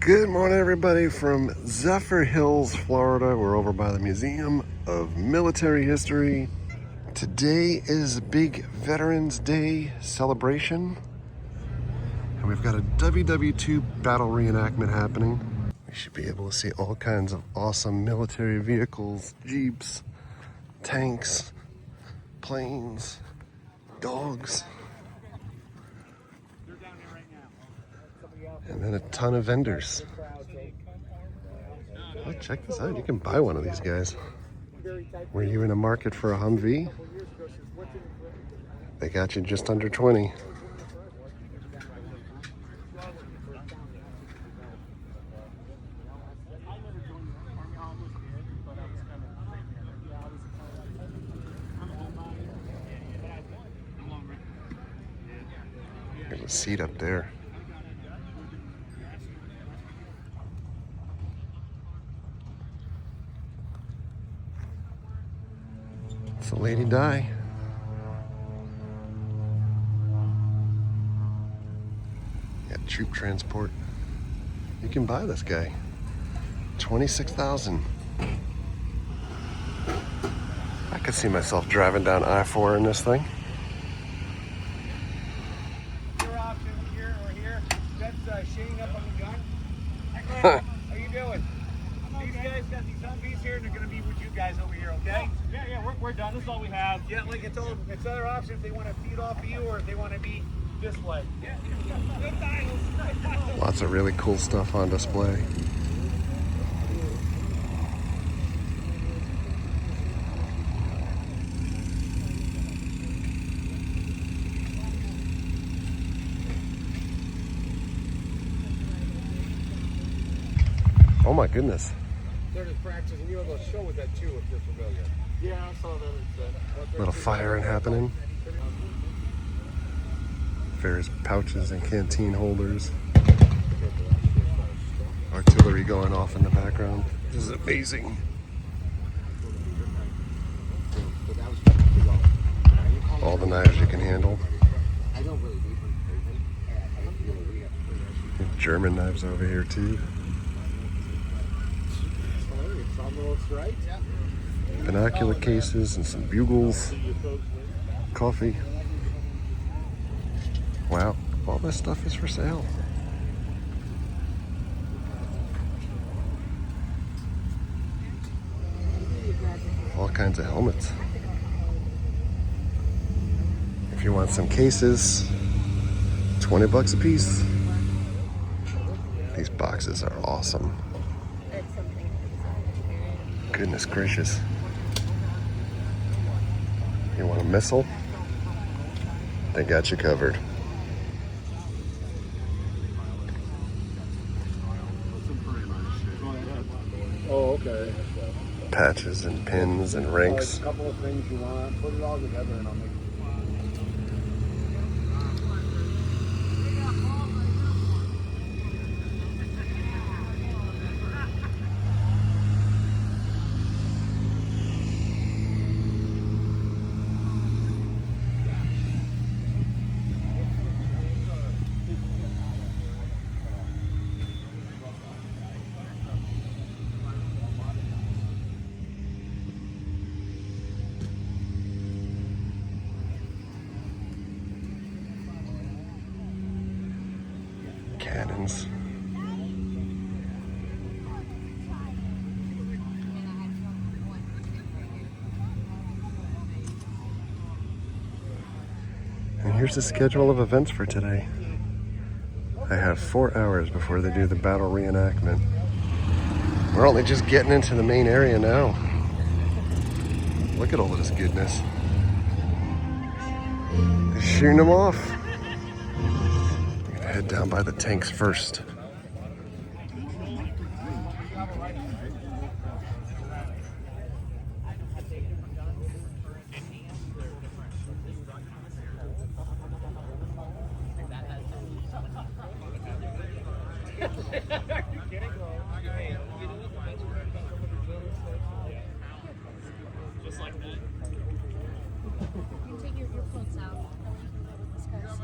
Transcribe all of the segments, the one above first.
Good morning, everybody, from Zephyrhills, Florida. We're over by the Museum of Military History. Today is a big Veterans Day celebration, and we've got a WW2 battle reenactment happening. We should be able to see all kinds of awesome military vehicles, jeeps, tanks, planes, dogs, and then a ton of vendors. Oh, check this out. You can buy one of these guys. Were you in a market for a Humvee? They got you just under 20. There's a seat up there. It's a Lady Di. Yeah, troop transport. You can buy this guy. $26,000. I could see myself driving down I-4 in this thing. Your option here or here. That's Shane up on the gun. How you doing? These guys got these Humvees here, and they're going to be with you guys over here, okay? Yeah, we're done. This is all we have. Yeah, like it's other option if they want to feed off of you or if they want to be this way. Yeah, good titles. Lots of really cool stuff on display. Oh my goodness. They're just practicing. You have a show with that too if you're familiar. Yeah, I saw that. Little firing happening. Various pouches and canteen holders. Artillery going off in the background. This is amazing. All the knives you can handle. German knives over here too. Binocular cases and some bugles, coffee. Wow, all this stuff is for sale. All kinds of helmets. If you want some cases, 20 bucks a piece. These boxes are awesome. Goodness gracious. You want a missile? They got you covered. Oh, okay. Patches and pins and ranks. A couple of things you want. Put it all together and I'll make it. Cannons. And here's the schedule of events for today. I have 4 hours before they do the battle reenactment. We're only just getting into the main area now. Look at all of this goodness. They're shooting them off. Head down by the tanks first. Just like that. You can take your earphones out. Discuss.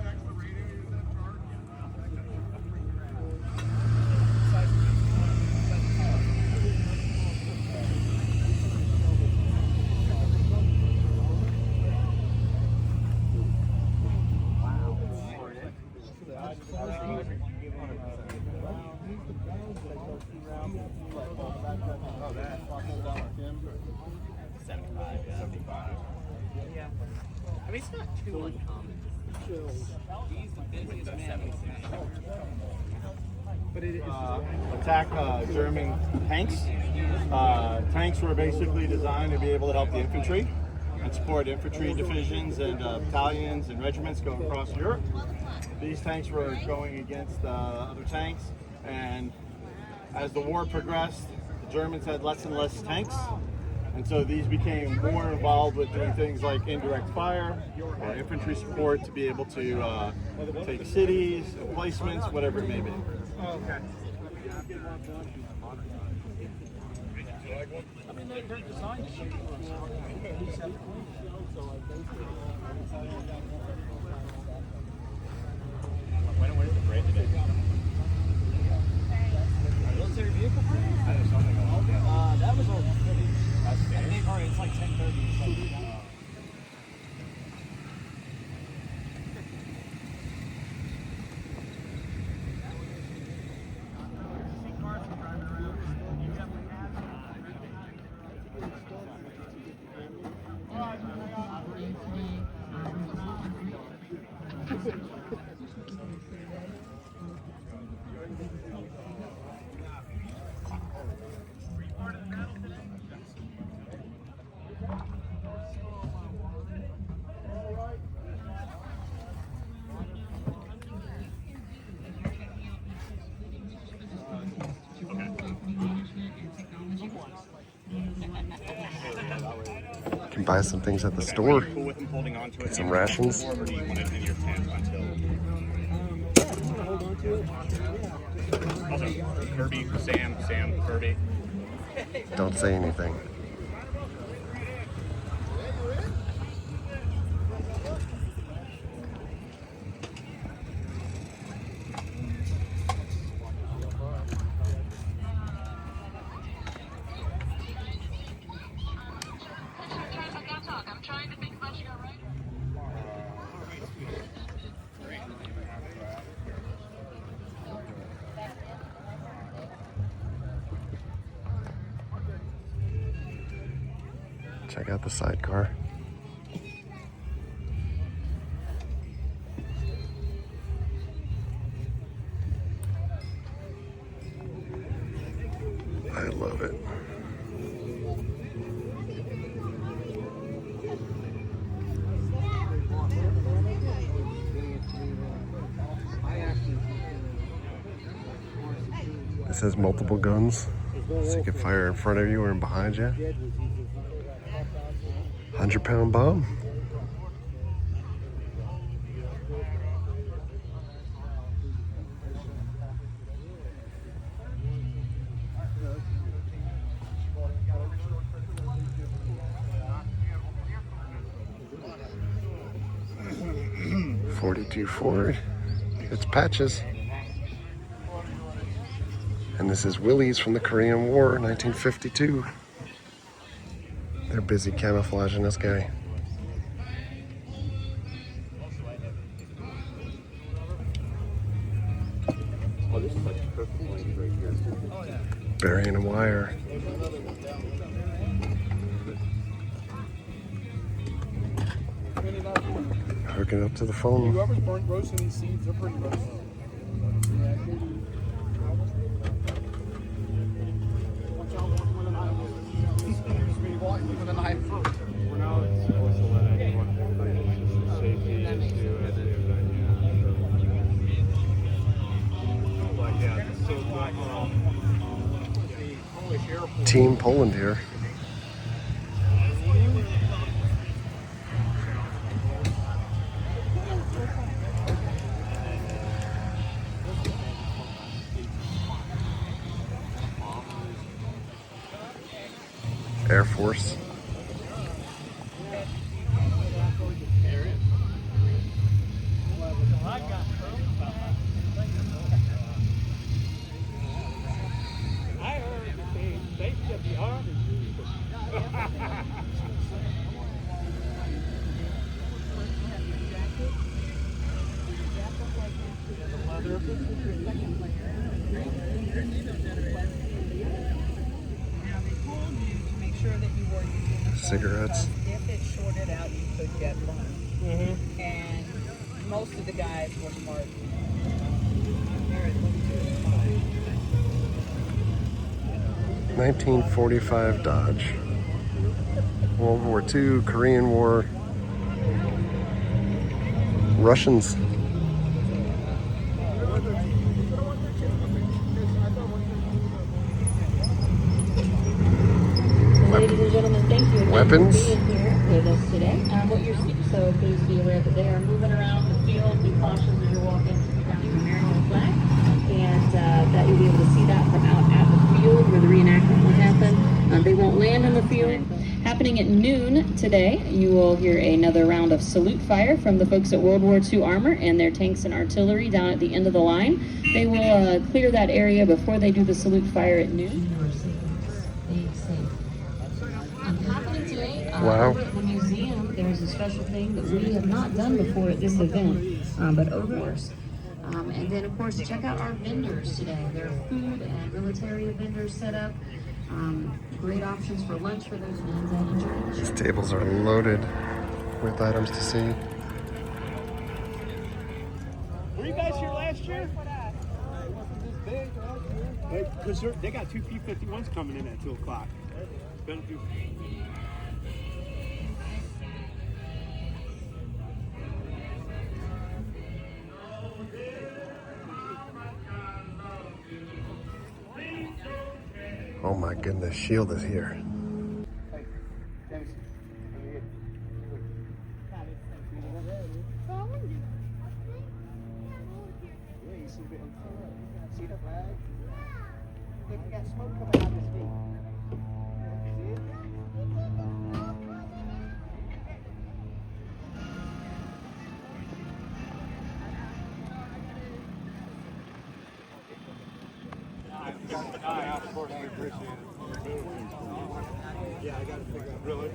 that. 75. Yeah. 75. Yeah. I mean, it's not too uncommon. He's the busiest man. But it is attack German tanks. Tanks were basically designed to be able to help the infantry and support infantry divisions and battalions and regiments going across Europe. These tanks were going against other tanks, and as the war progressed, the Germans had less and less tanks, and so these became more involved with doing things like indirect fire or infantry support to be able to take cities, emplacements, whatever it may be. Oh, okay. I mean, they're designed to shoot When is the parade today? Military vehicle parade? That was over 30. I think, or it's like 10:30 or something. You can buy some things at the store. Get some rations. Or do you want it in your tent until? Also, Kirby, Sam, Kirby. Don't say anything. Check out the sidecar. I love it. This has multiple guns, so you can fire in front of you or behind you. 100-pound bomb. .42 Ford. It's patches. And this is Willys from the Korean War, 1952. They're busy camouflaging this guy. Oh, this is like a perfect lane right here. Burying a wire. Hooking up to the phone. Whoever's burnt roasting these seeds, they're pretty roasted. Watch out with a knife. With a knife. We're not supposed to let anyone do it. It's just a safety issue. Like, yeah, so Team Poland here. Air Force. I heard they should be armed. cigarettes. If it shorted out, you could get burned. And most of the guys were smart. 1945 Dodge. World War II, Korean War, Russians. Ladies and gentlemen, thank you again Weapons. for being here with us today. So please be aware that they are moving around the field. Be cautious as you're walking down the American flag, and that you'll be able to see that from out at the field where the reenactment will happen. They won't land in the field. Happening at noon today, you will hear another round of salute fire from the folks at World War II Armor and their tanks and artillery down at the end of the line. They will clear that area before they do the salute fire at noon. Happening today over at the museum, there's a special thing that we have not done before at this event, but odors. And then, of course, check out our vendors today. There are food and military vendors set up. Great options for lunch for those and enjoying the show. These tables are loaded with items to see. Were you guys here last year? Because they got two P-51s coming in at 2 o'clock. Gonna do. Oh my goodness, Shield is here. See the flag? Look, you got smoke coming out of his feet. See it? Yeah, I got to figure out. Really?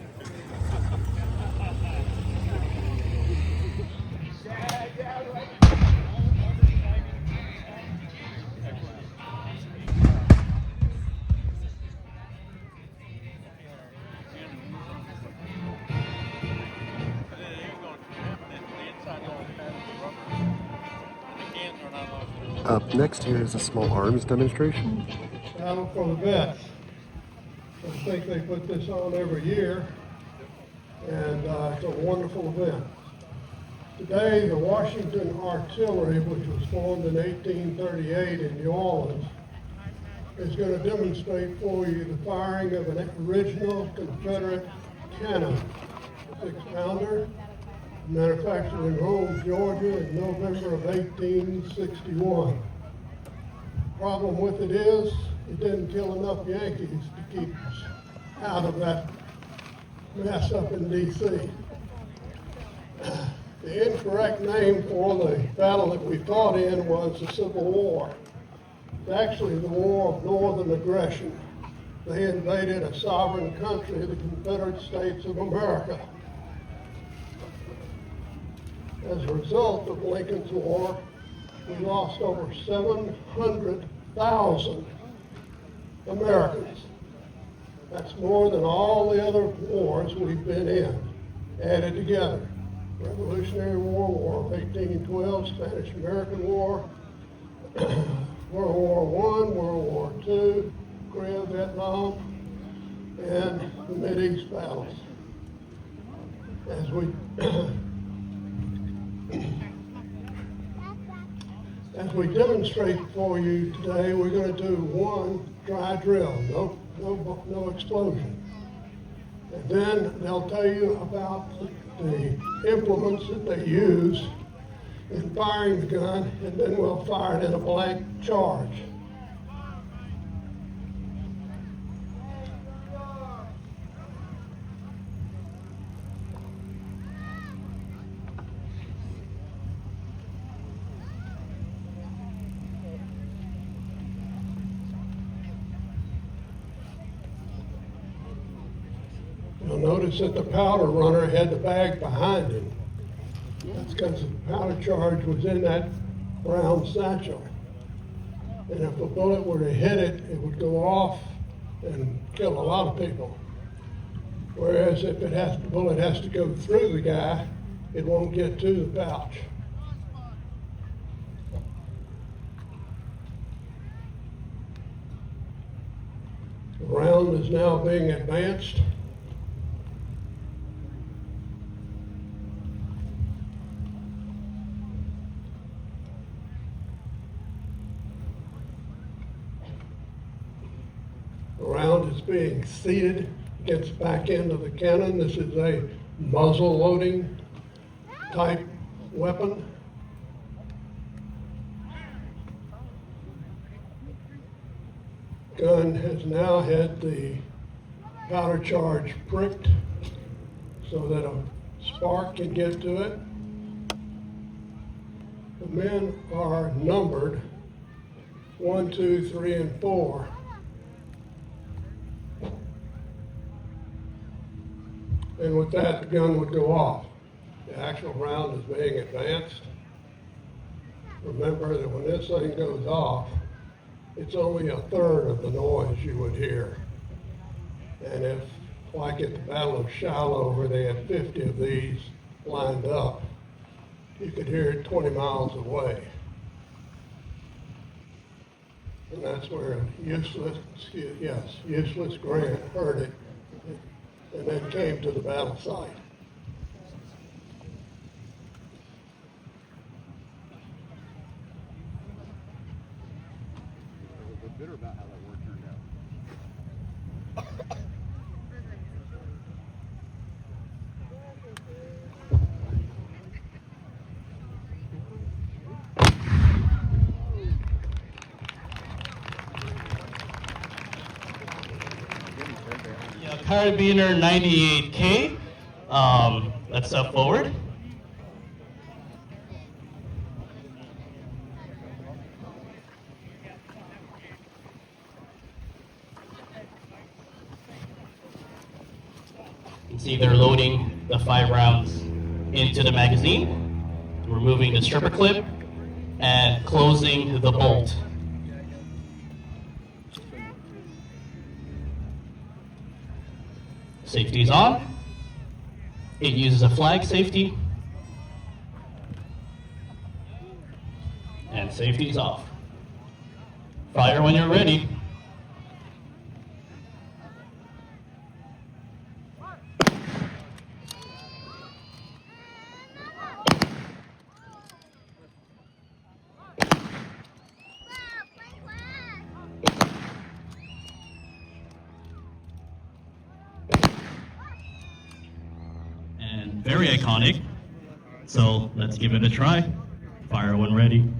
Up next here is a small arms demonstration. Battle for the Vets. I think they put this on every year, and it's a wonderful event. Today, the Washington Artillery, which was formed in 1838 in New Orleans, is going to demonstrate for you the firing of an original Confederate cannon, 6-pounder, manufactured in Rome, Georgia in November of 1861. Problem with it is, it didn't kill enough Yankees to keep us out of that mess up in D.C. The incorrect name for the battle that we fought in was the Civil War. It's actually the War of Northern Aggression. They invaded a sovereign country, the Confederate States of America. As a result of Lincoln's War, we lost over 700,000 Americans. That's more than all the other wars we've been in, added together. Revolutionary War, War of 1812, Spanish-American War, World War I, World War II, Korea, Vietnam, and the Mideast battles. As we demonstrate for you today, we're going to do one dry drill, no explosion. And then they'll tell you about the implements that they use in firing the gun, and then we'll fire it in a blank charge. You'll notice that the powder runner had the bag behind him. That's because the powder charge was in that brown satchel. And if a bullet were to hit it, it would go off and kill a lot of people. Whereas if the bullet has to go through the guy, it won't get to the pouch. The round is now being advanced. The round is being seated, gets back into the cannon. This is a muzzle loading type weapon. Gun has now had the powder charge pricked so that a spark can get to it. The men are numbered 1, 2, 3, and 4. And with that, the gun would go off. The actual round is being advanced. Remember that when this thing goes off, it's only a third of the noise you would hear. And if, like at the Battle of Shiloh, where they had 50 of these lined up, you could hear it 20 miles away. And that's where useless Grant heard it and then came to the battle site. Bitter about how that work turned out. Yeah, Carabiner 98K. Let's step forward. You can see they're loading the 5 rounds into the magazine, removing the stripper clip, and closing the bolt. Safety is on. It uses a flag safety. And safety is off. Fire when you're ready. And very iconic. So let's give it a try. Fire when ready.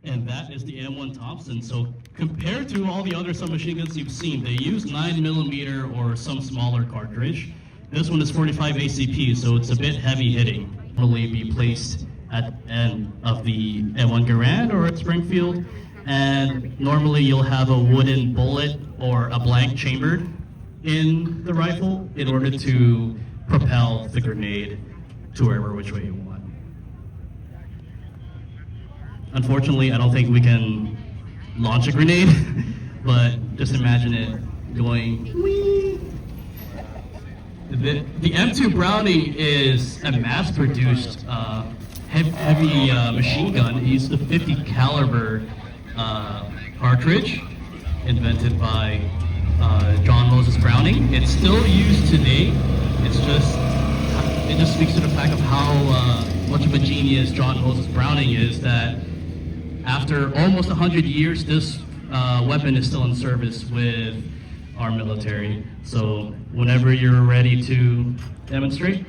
And that is the M1 Thompson. So compared to all the other submachine guns you've seen, they use 9mm or some smaller cartridge. This one is 45 ACP, so it's a bit heavy hitting. Normally be placed at the end of the M1 Garand or at Springfield, and normally you'll have a wooden bullet or a blank chambered in the rifle in order to propel the grenade to wherever which way you want. Unfortunately, I don't think we can launch a grenade, but just imagine it going whee. The M2 Browning is a mass-produced heavy machine gun. It uses the 50 caliber cartridge invented by John Moses Browning. It's still used today. It just speaks to the fact of how much of a genius John Moses Browning is, that after almost 100 years, this weapon is still in service with our military. So whenever you're ready to demonstrate.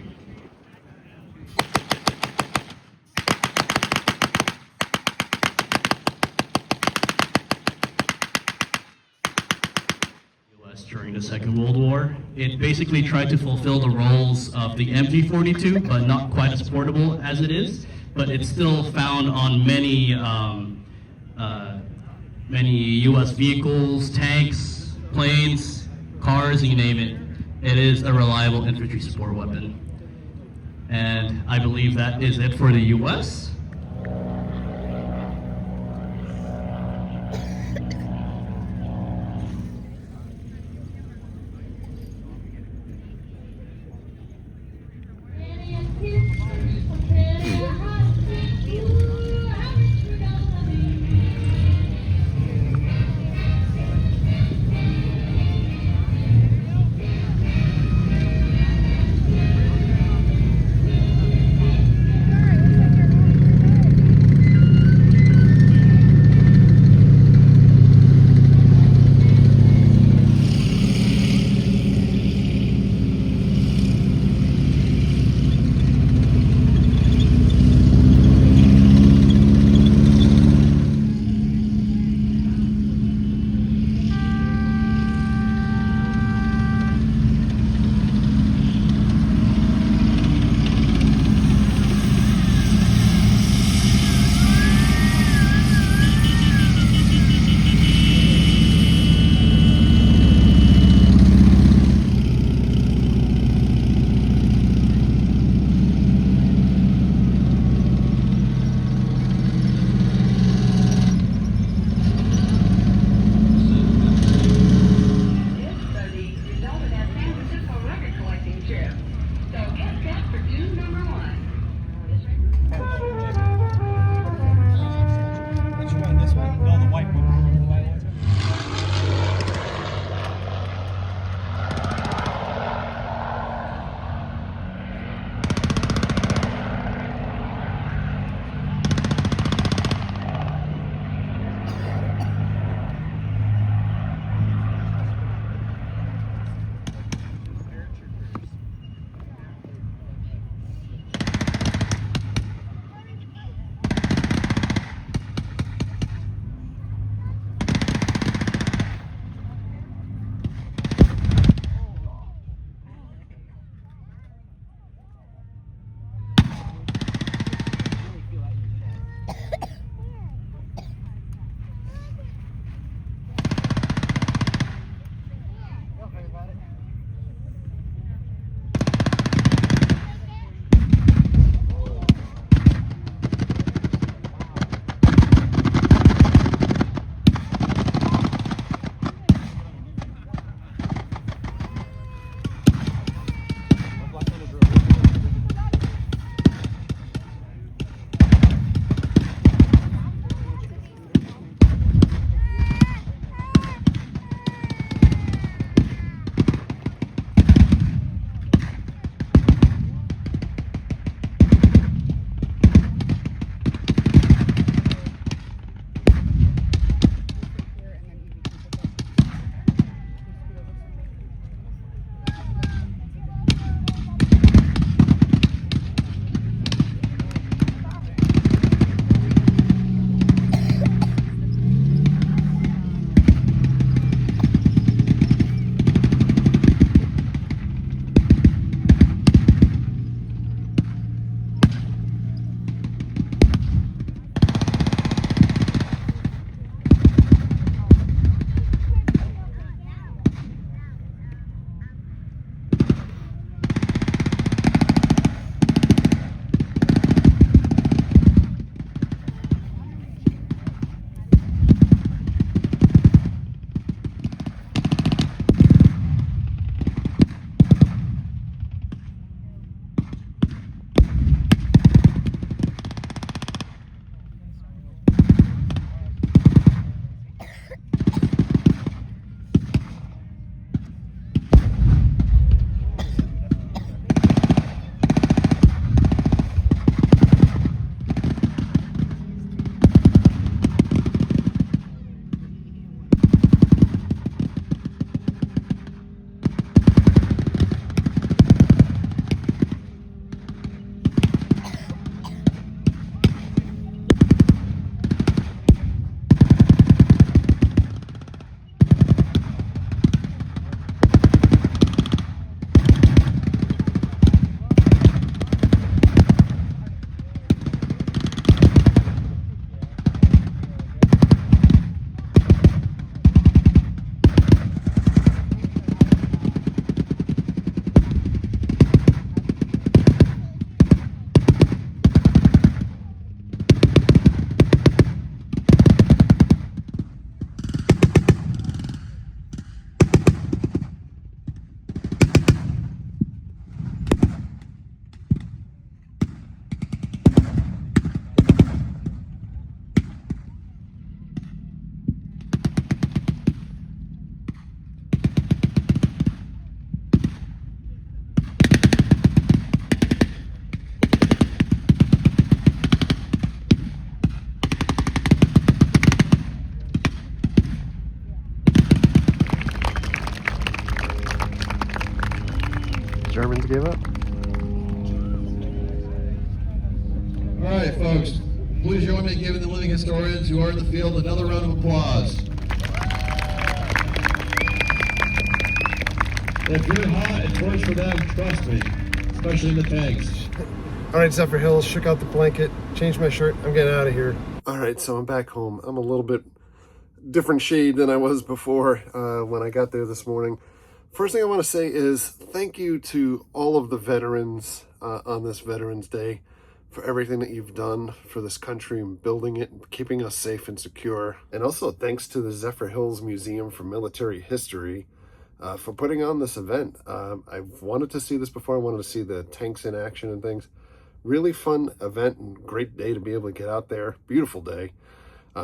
US during the Second World War. It basically tried to fulfill the roles of the MG42, but not quite as portable as it is. But it's still found on many US vehicles, tanks, planes, cars, you name it. It is a reliable infantry support weapon. And I believe that is it for the US. Germans gave up. All right, folks, please join me in giving the living historians who are in the field another round of applause. If you're hot, it's worse for them, trust me, especially in the tanks. All right, Zephyrhills, shook out the blanket, changed my shirt. I'm getting out of here. All right, so I'm back home. I'm a little bit different shade than I was before when I got there this morning. First thing I want to say is thank you to all of the veterans on this Veterans Day for everything that you've done for this country and building it and keeping us safe and secure. And also thanks to the Zephyrhills Museum for Military History for putting on this event. I've wanted to see this before. I wanted to see the tanks in action and things. Really fun event and great day to be able to get out there. Beautiful day.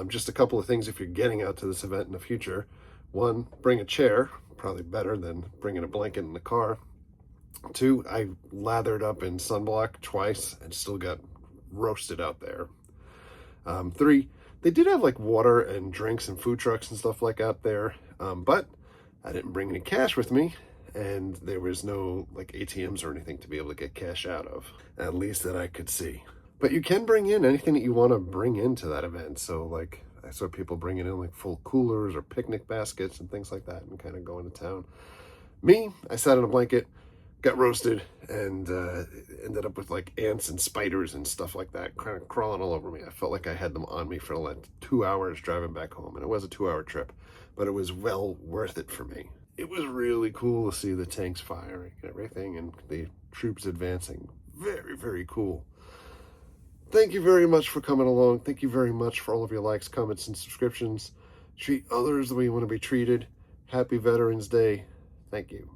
Just a couple of things if you're getting out to this event in the future. One, bring a chair, probably better than bringing a blanket in the car. Two, I lathered up in sunblock twice and still got roasted out there. Three, they did have like water and drinks and food trucks and stuff like out there, but I didn't bring any cash with me. And there was no like ATMs or anything to be able to get cash out of, at least that I could see. But you can bring in anything that you want to bring into that event. So like I saw people bringing in like full coolers or picnic baskets and things like that and kind of going to town. Me, I sat on a blanket, got roasted, and ended up with like ants and spiders and stuff like that kind of crawling all over me. I felt like I had them on me for like 2 hours driving back home. And it was a 2-hour trip, but it was well worth it for me. It was really cool to see the tanks firing and everything and the troops advancing. Very, very cool. Thank you very much for coming along. Thank you very much for all of your likes, comments, and subscriptions. Treat others the way you want to be treated. Happy Veterans Day. Thank you.